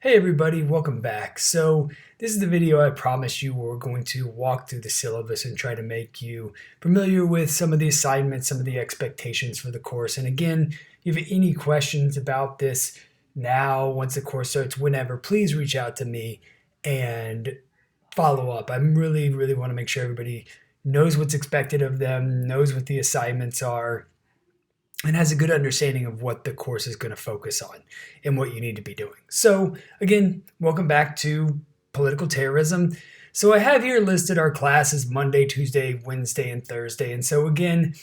Hey everybody, welcome back. So this is the video I promised you where we're going to walk through the syllabus and try to make you familiar with some of the assignments, some of the expectations for the course. And again, if you have any questions about this now, once the course starts, whenever, please reach out to me and follow up. I really want to make sure everybody knows what's expected of them, knows what the assignments are, and has a good understanding of what the course is going to focus on and what you need to be doing. So again, welcome back to political terrorism. So I have here listed our classes Monday, Tuesday, Wednesday, and Thursday. And so again,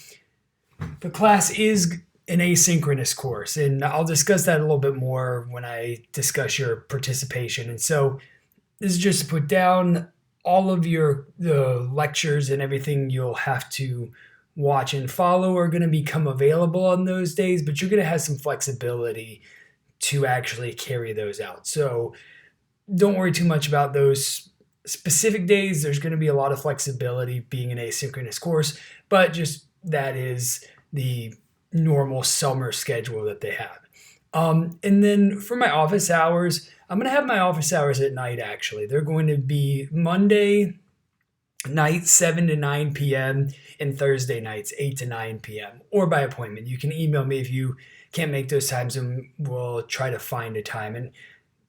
the class is an asynchronous course, and I'll discuss that a little bit more when I discuss your participation. And so this is just to put down all of the lectures and everything you'll have to watch and follow are going to become available on those days, but you're going to have some flexibility to actually carry those out. So don't worry too much about those specific days. There's going to be a lot of flexibility being an asynchronous course, but just that is the normal summer schedule that they have. And then for my office hours, I'm going to have my office hours at night actually. They're going to be Monday night 7 to 9 p.m. and Thursday nights 8 to 9 p.m. or by appointment. You can email me if you can't make those times and we'll try to find a time. And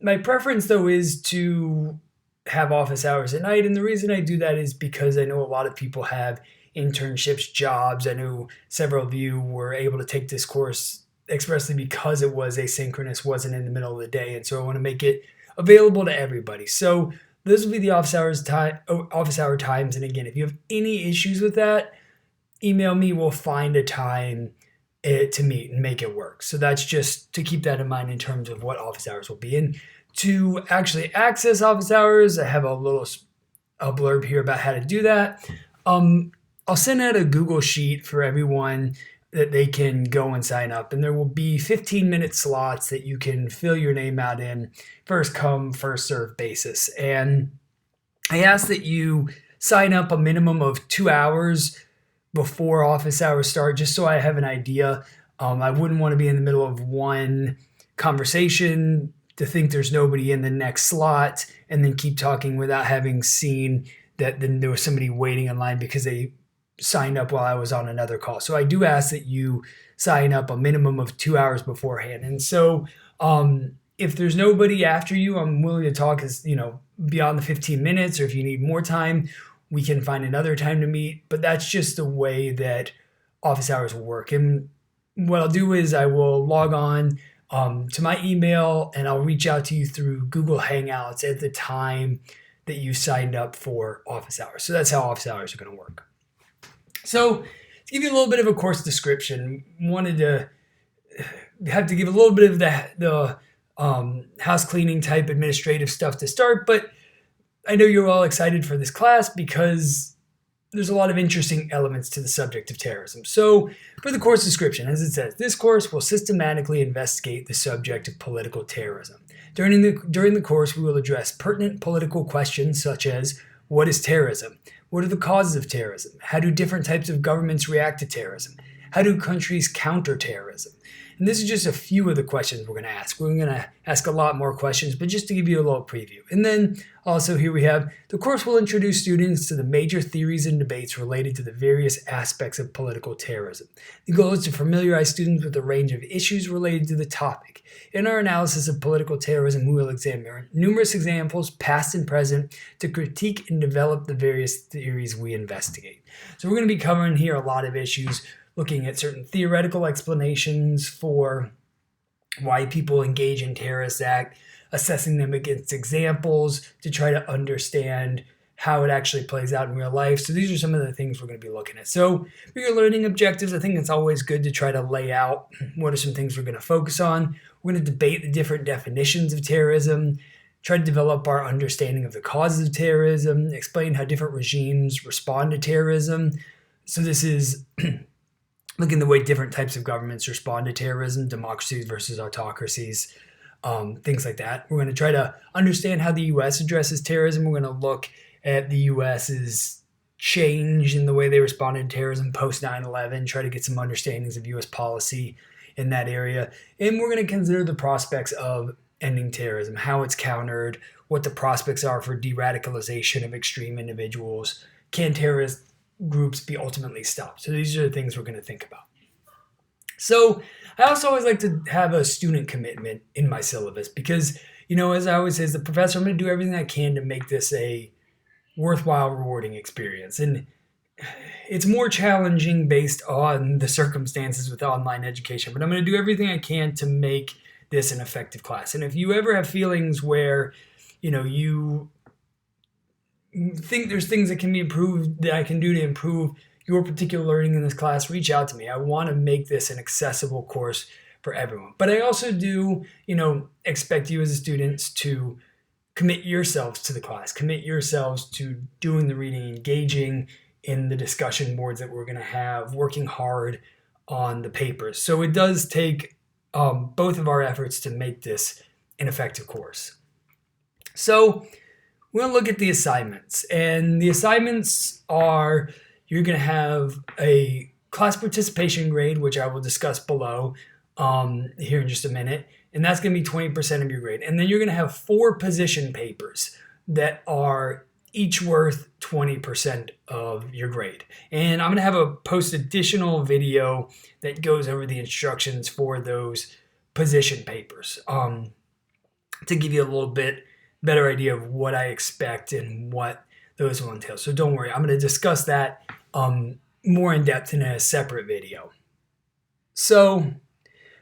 my preference though is to have office hours at night. And the reason I do that is because I know a lot of people have internships, jobs. I know several of you were able to take this course expressly because it was asynchronous, wasn't in the middle of the day. And so I want to make it available to everybody. So those will be the office hour times. And again, if you have any issues with that, email me. We'll find a time to meet and make it work. So that's just to keep that in mind in terms of what office hours will be. And to actually access office hours, I have a blurb here about how to do that. I'll send out a Google Sheet for everyone that they can go and sign up. And there will be 15-minute slots that you can fill your name out in, first come, first serve basis. And I ask that you sign up a minimum of 2 hours before office hours start, just so I have an idea. I wouldn't want to be in the middle of one conversation to think there's nobody in the next slot and then keep talking without having seen that then there was somebody waiting in line because they signed up while I was on another call. So I do ask that you sign up a minimum of 2 hours beforehand. And so if there's nobody after you, I'm willing to talk beyond the 15 minutes, or if you need more time, we can find another time to meet. But that's just the way that office hours will work. And what I'll do is I will log on to my email and I'll reach out to you through Google Hangouts at the time that you signed up for office hours. So that's how office hours are going to work. So to give you a little bit of a course description, wanted to have to give a little bit of the house cleaning type administrative stuff to start, but I know you're all excited for this class because there's a lot of interesting elements to the subject of terrorism. So for the course description, as it says, this course will systematically investigate the subject of political terrorism. During the course, we will address pertinent political questions such as, what is terrorism? What are the causes of terrorism? How do different types of governments react to terrorism? How do countries counter terrorism? And this is just a few of the questions we're going to ask. We're going to ask a lot more questions, but just to give you a little preview. And then also here we have, the course will introduce students to the major theories and debates related to the various aspects of political terrorism. The goal is to familiarize students with a range of issues related to the topic. In our analysis of political terrorism, we will examine numerous examples, past and present, to critique and develop the various theories we investigate. So we're going to be covering here a lot of issues, looking at certain theoretical explanations for why people engage in terrorist act, assessing them against examples to try to understand how it actually plays out in real life. So these are some of the things we're going to be looking at. So for your learning objectives, I think it's always good to try to lay out what are some things we're going to focus on. We're going to debate the different definitions of terrorism, try to develop our understanding of the causes of terrorism, explain how different regimes respond to terrorism. So this is looking at the way different types of governments respond to terrorism, democracies versus autocracies, things like that. We're going to try to understand how the U.S. addresses terrorism. We're going to look at the U.S.'s change in the way they responded to terrorism post 9/11, try to get some understandings of U.S. policy in that area. And we're going to consider the prospects of ending terrorism, how it's countered, what the prospects are for de-radicalization of extreme individuals. Can terrorist groups be ultimately stopped? So these are the things we're going to think about. So I also always like to have a student commitment in my syllabus because, as I always say, as the professor, I'm going to do everything I can to make this a worthwhile, rewarding experience. And it's more challenging based on the circumstances with online education, but I'm going to do everything I can to make this an effective class. And if you ever have feelings where, you think there's things that can be improved, that I can do to improve your particular learning in this class, reach out to me. I want to make this an accessible course for everyone. But I also do, expect you as students to commit yourselves to the class, commit yourselves to doing the reading, engaging in the discussion boards that we're going to have, working hard on the papers. So it does take both of our efforts to make this an effective course. So we're going to look at the assignments. And the assignments are, you're going to have a class participation grade, which I will discuss below here in just a minute. And that's going to be 20% of your grade. And then you're going to have 4 position papers that are each worth 20% of your grade. And I'm going to have a post additional video that goes over the instructions for those position papers to give you a little bit better idea of what I expect and what those will entail. So don't worry, I'm going to discuss that more in depth in a separate video. So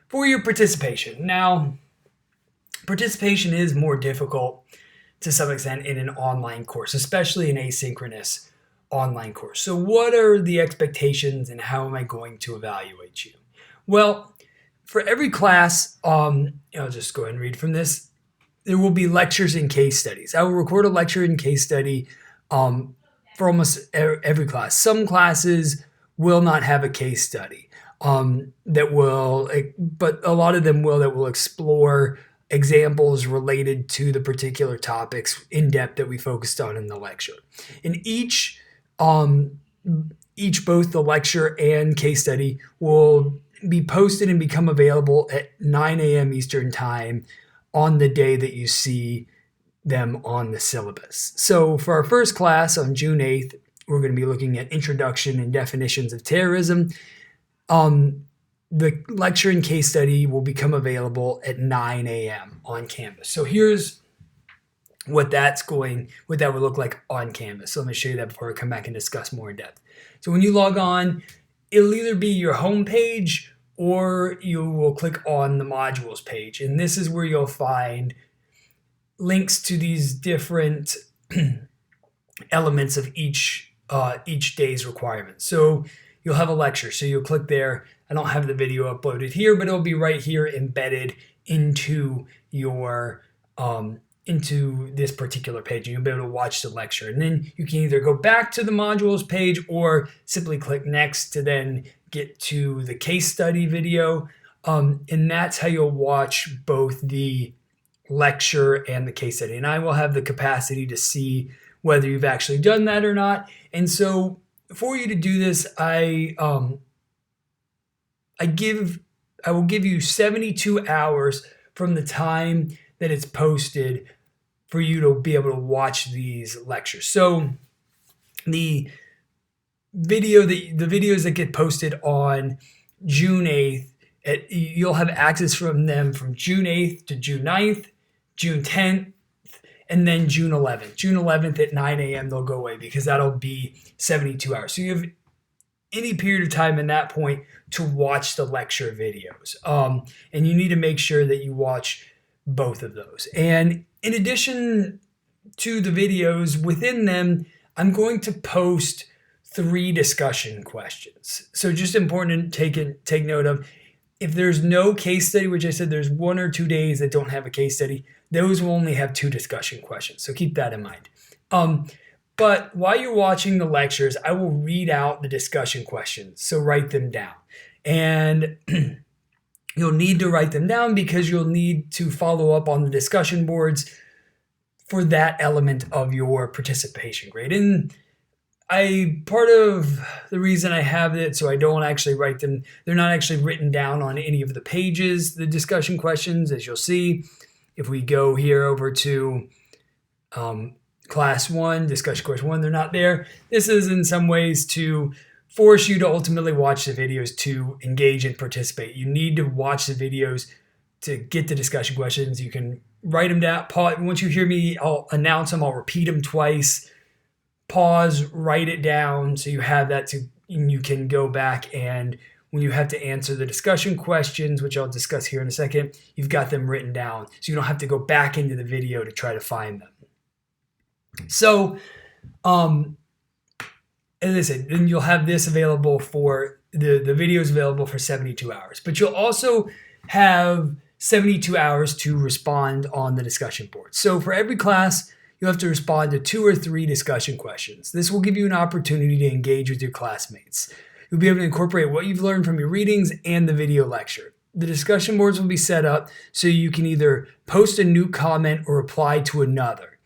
for your participation. Now, participation is more difficult to some extent in an online course, especially an asynchronous online course. So what are the expectations and how am I going to evaluate you? Well, for every class, I'll just go ahead and read from this. There will be lectures and case studies. I will record a lecture and case study for almost every class. Some classes will not have a case study but a lot of them that will explore examples related to the particular topics in depth that we focused on in the lecture. In each both the lecture and case study will be posted and become available at 9 a.m. Eastern Time on the day that you see them on the syllabus. So for our first class on June 8th, we're going to be looking at Introduction and Definitions of Terrorism. The lecture and case study will become available at 9 a.m. on Canvas. So here's what that would look like on Canvas. So let me show you that before I come back and discuss more in depth. So when you log on, it'll either be your home page or you will click on the modules page. And this is where you'll find links to these different elements of each day's requirements. So you'll have a lecture. So you'll click there. I don't have the video uploaded here, but it'll be right here embedded into your into this particular page. And you'll be able to watch the lecture. And then you can either go back to the modules page or simply click next to then get to the case study video. And that's how you'll watch both the lecture and the case study. And I will have the capacity to see whether you've actually done that or not. And so for you to do this, I will give you 72 hours from the time that it's posted for you to be able to watch these lectures. So the videos that get posted on June 8th, you'll have access from them from June 8th to June 9th, June 10th, and then June 11th. June 11th at 9 a.m. they'll go away because that'll be 72 hours. So you have any period of time in that point to watch the lecture videos. And you need to make sure that you watch both of those. And in addition to the videos, within them, I'm going to post 3 discussion questions. So just important to take note of. If there's no case study, which I said there's 1 or 2 days that don't have a case study, those will only have 2 discussion questions. So keep that in mind. But while you're watching the lectures, I will read out the discussion questions. So write them down. And you'll need to write them down because you'll need to follow up on the discussion boards for that element of your participation grade. And part of the reason I have it, so I don't actually write them, they're not actually written down on any of the pages, the discussion questions, as you'll see. if we go here over to class 1, discussion course 1, they're not there. This is in some ways to force you to ultimately watch the videos to engage and participate. You need to watch the videos to get the discussion questions. You can write them down. Pause. Once you hear me, I'll announce them. I'll repeat them twice. Pause, write it down so you have that and you can go back, and when you have to answer the discussion questions, which I'll discuss here in a second, you've got them written down so you don't have to go back into the video to try to find them. So, as I said, then you'll have this available for the videos available for 72 hours. But you'll also have 72 hours to respond on the discussion board. So for every class, you'll have to respond to 2 or 3 discussion questions. This will give you an opportunity to engage with your classmates. You'll be able to incorporate what you've learned from your readings and the video lecture. The discussion boards will be set up so you can either post a new comment or reply to another.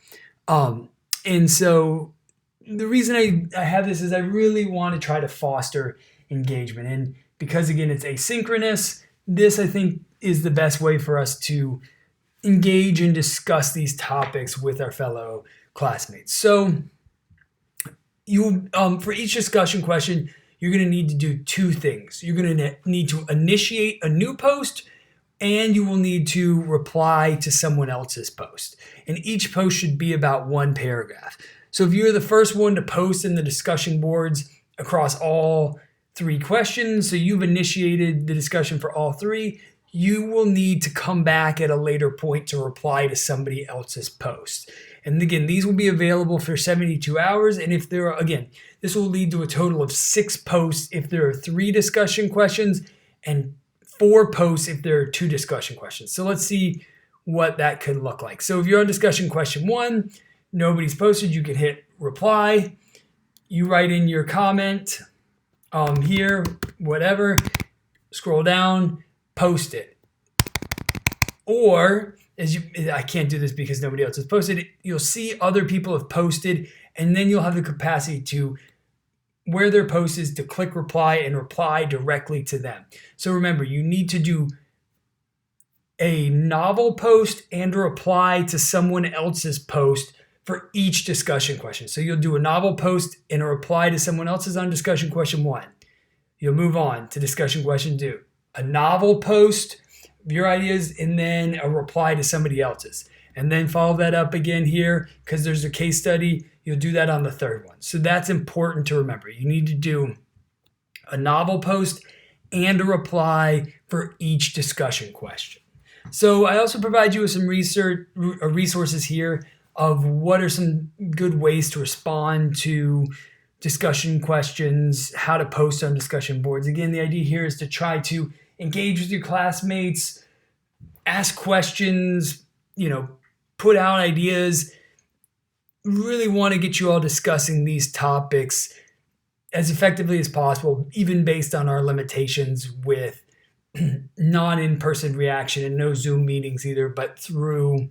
And so the reason I have this is I really want to try to foster engagement. And because, again, it's asynchronous, this, I think, is the best way for us to engage and discuss these topics with our fellow classmates. So you, for each discussion question, you're going to need to do 2 things. You're going to need to initiate a new post, and you will need to reply to someone else's post. And each post should be about 1 paragraph. So if you're the first one to post in the discussion boards across all 3 questions, so you've initiated the discussion for all 3, you will need to come back at a later point to reply to somebody else's post. And again, these will be available for 72 hours. And if there are, again, this will lead to a total of 6 posts if there are 3 discussion questions and 4 posts if there are 2 discussion questions. So let's see what that could look like. So if you're on discussion question 1, nobody's posted, you can hit reply. You write in your comment here, whatever, scroll down, post it. Or, I can't do this because nobody else has posted it, you'll see other people have posted, and then you'll have the capacity to, where their post is, to click reply and reply directly to them. So remember, you need to do a novel post and a reply to someone else's post for each discussion question. So you'll do a novel post and a reply to someone else's on discussion question 1. You'll move on to discussion question 2. A novel post, your ideas, and then a reply to somebody else's. And then follow that up again here because there's a case study. You'll do that on the 3rd one. So that's important to remember. You need to do a novel post and a reply for each discussion question. So I also provide you with some resources here of what are some good ways to respond to discussion questions, how to post on discussion boards. Again, the idea here is to try to engage with your classmates, ask questions, put out ideas. Really want to get you all discussing these topics as effectively as possible, even based on our limitations with non-in-person reaction and no Zoom meetings either, but through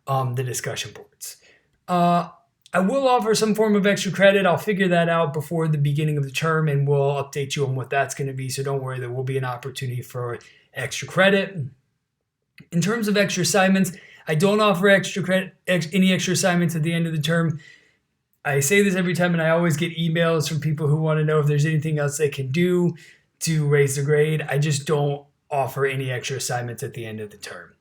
the discussion boards. I will offer some form of extra credit. I'll figure that out before the beginning of the term, and we'll update you on what that's going to be. So don't worry, there will be an opportunity for extra credit. In terms of extra assignments, I don't offer any extra assignments at the end of the term. I say this every time, and I always get emails from people who want to know if there's anything else they can do to raise the grade. I just don't offer any extra assignments at the end of the term.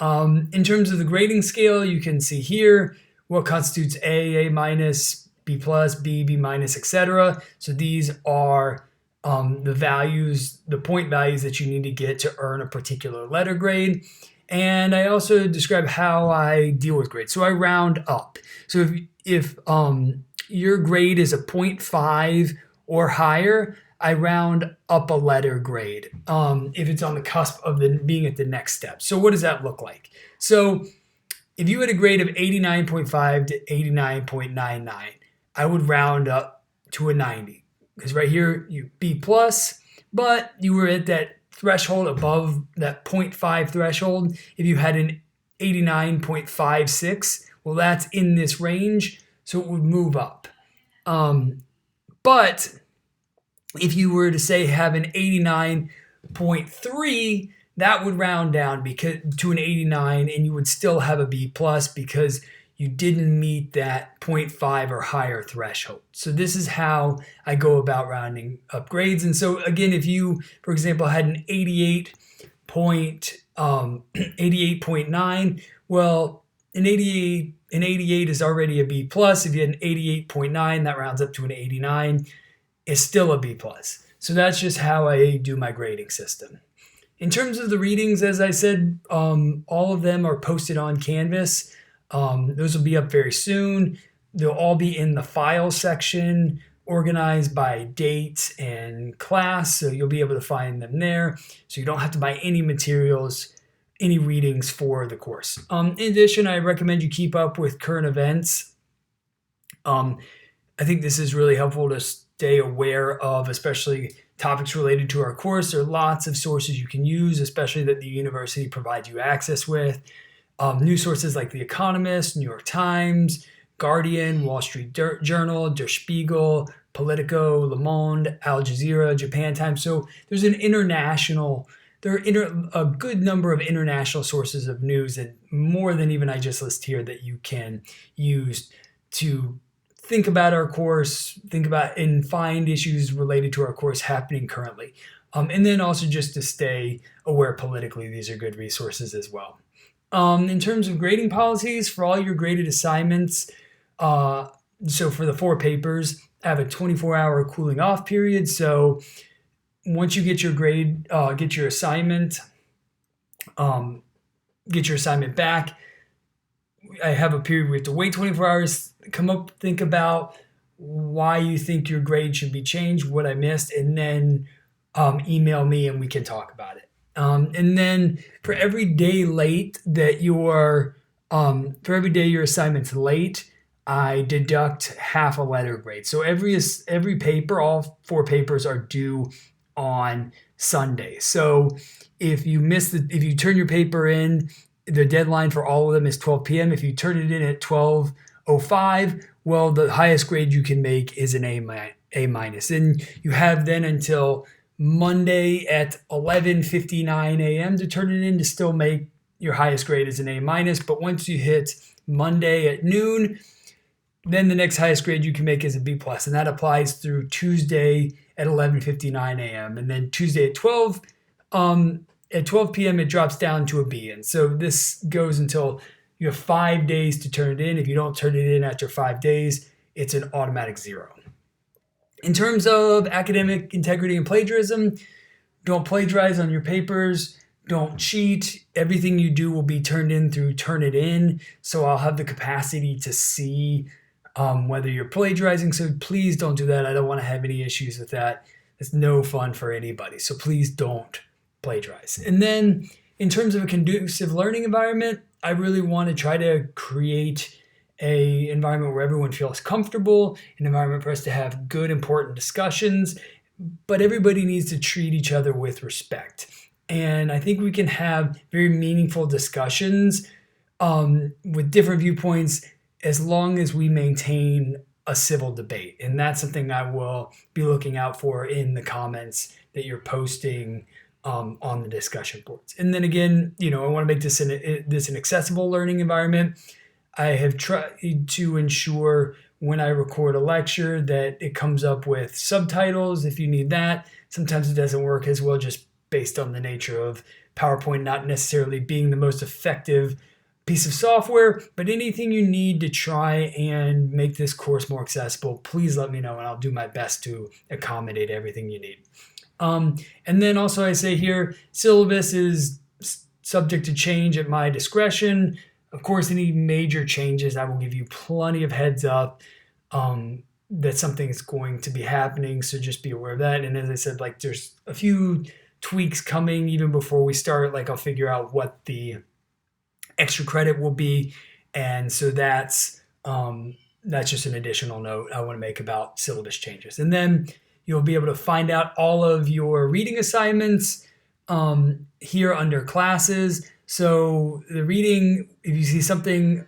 In terms of the grading scale, you can see here what constitutes A minus, B plus, B minus, etc. So these are the values, the point values that you need to get to earn a particular letter grade. And I also describe how I deal with grades. So I round up. So if your grade is a 0.5 or higher, I round up a letter grade if it's on the cusp of being at the next step. So what does that look like? So if you had a grade of 89.5 to 89.99, I would round up to a 90. Because right here, you B plus, but you were at that threshold above that 0.5 threshold. If you had an 89.56, well, that's in this range, so it would move up. But if you were to say have an 89.3, that would round down to an 89, and you would still have a B plus because you didn't meet that zero point 0.5 or higher threshold. So this is how I go about rounding up grades. And so again, if you, for example, had an 88.9, well, an 88 is already a B plus. If you had an 88.9, that rounds up to an 89, is still a B plus. So that's just how I do my grading system. In terms of the readings, as I said, all of them are posted on Canvas. Those will be up very soon. They'll all be in the file section, organized by date and class, so you'll be able to find them there. So you don't have to buy any materials, any readings for the course. In addition, I recommend you keep up with current events. I think this is really helpful to stay aware of, especially topics related to our course. There are lots of sources you can use, especially that the university provides you access with. News sources like The Economist, New York Times, Guardian, Wall Street Journal, Der Spiegel, Politico, Le Monde, Al Jazeera, Japan Times. So there's a good number of international sources of news, and more than even I just list here, that you can use to think about our course, think about and find issues related to our course happening currently. And then also just to stay aware politically, these are good resources as well. In terms of grading policies, for all your graded assignments, so for the 4 papers, I have a 24-hour cooling off period. So once you get your grade, get your assignment back, I have a period where you have to wait 24 hours, come up, think about why you think your grade should be changed, what I missed, and then email me and we can talk about it. And then for every day late that for every day your assignment's late, I deduct half a letter grade. So every paper, all 4 papers are due on Sunday. So if you turn your paper in, the deadline for all of them is 12 p.m. If you turn it in at 12:05, well, the highest grade you can make is an A minus. And you have then until Monday at 11:59 a.m. to turn it in to still make your highest grade as an A minus. But once you hit Monday at noon, then the next highest grade you can make is a B plus, and that applies through Tuesday at 11:59 a.m. And then Tuesday at 12 p.m. it drops down to a B. And so this goes until you have 5 days to turn it in. If you don't turn it in after 5 days, it's an automatic 0. In terms of academic integrity and plagiarism, don't plagiarize on your papers. Don't cheat. Everything you do will be turned in through Turnitin. So I'll have the capacity to see whether you're plagiarizing. So please don't do that. I don't want to have any issues with that. It's no fun for anybody. So please don't plagiarize. And then in terms of a conducive learning environment, I really want to try to create an environment where everyone feels comfortable, an environment for us to have good, important discussions, but everybody needs to treat each other with respect. And I think we can have very meaningful discussions with different viewpoints as long as we maintain a civil debate. And that's something I will be looking out for in the comments that you're posting on the discussion boards. And then again, I want to make this an accessible learning environment. I have tried to ensure when I record a lecture that it comes up with subtitles if you need that. Sometimes it doesn't work as well just based on the nature of PowerPoint not necessarily being the most effective piece of software, but anything you need to try and make this course more accessible, please let me know and I'll do my best to accommodate everything you need. And then also I say here, syllabus is subject to change at my discretion. Of course, any major changes, I will give you plenty of heads up that something is going to be happening. So just be aware of that. And as I said, there's a few tweaks coming even before we start. I'll figure out what the extra credit will be. And so that's just an additional note I want to make about syllabus changes. And then you'll be able to find out all of your reading assignments here under classes. So the reading, if you see something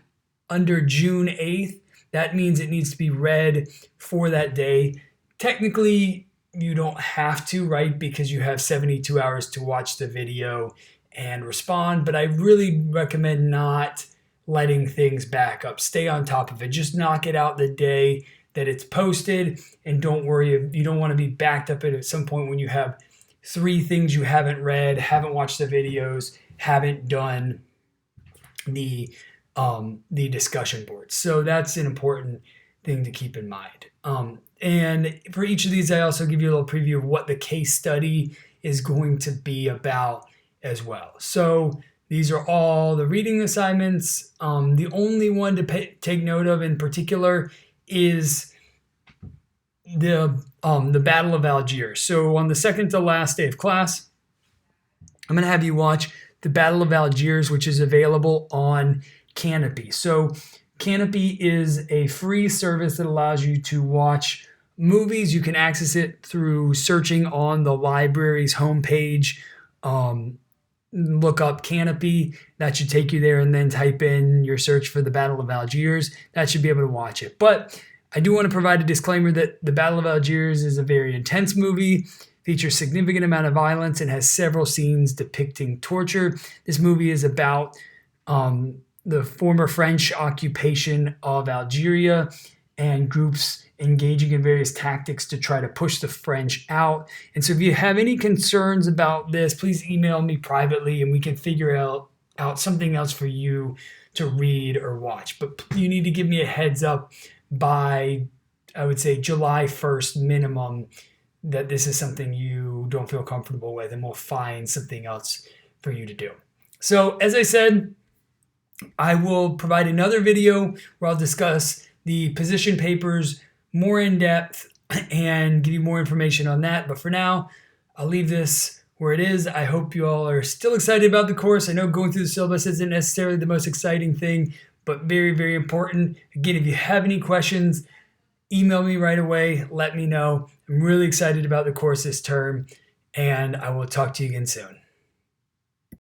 under June 8th, that means it needs to be read for that day. Technically, you don't have to, right? Because you have 72 hours to watch the video and respond, but I really recommend not letting things back up. Stay on top of it. Just knock it out the day that it's posted, and don't worry, you don't want to be backed up at some point when you have 3 things you haven't read, haven't watched the videos, haven't done the discussion boards. So that's an important thing to keep in mind. And for each of these, I also give you a little preview of what the case study is going to be about as well. So these are all the reading assignments. The only one to take note of in particular is the Battle of Algiers. So on the second to last day of class, I'm going to have you watch the Battle of Algiers, which is available on Canopy. So Canopy is a free service that allows you to watch movies. You can access it through searching on the library's homepage. Look up Canopy. That should take you there, and then type in your search for the Battle of Algiers. That should be able to watch it. But I do want to provide a disclaimer that the Battle of Algiers is a very intense movie, features significant amount of violence, and has several scenes depicting torture. This movie is about the former French occupation of Algeria and groups engaging in various tactics to try to push the French out. And so if you have any concerns about this, please email me privately and we can figure out something else for you to read or watch. But you need to give me a heads up by, I would say, July 1st minimum that this is something you don't feel comfortable with, and we'll find something else for you to do. So as I said, I will provide another video where I'll discuss the position papers more in depth and give you more information on that. But for now, I'll leave this where it is. I hope you all are still excited about the course. I know going through the syllabus isn't necessarily the most exciting thing, but very, very important. Again, if you have any questions, email me right away. Let me know. I'm really excited about the course this term, and I will talk to you again soon.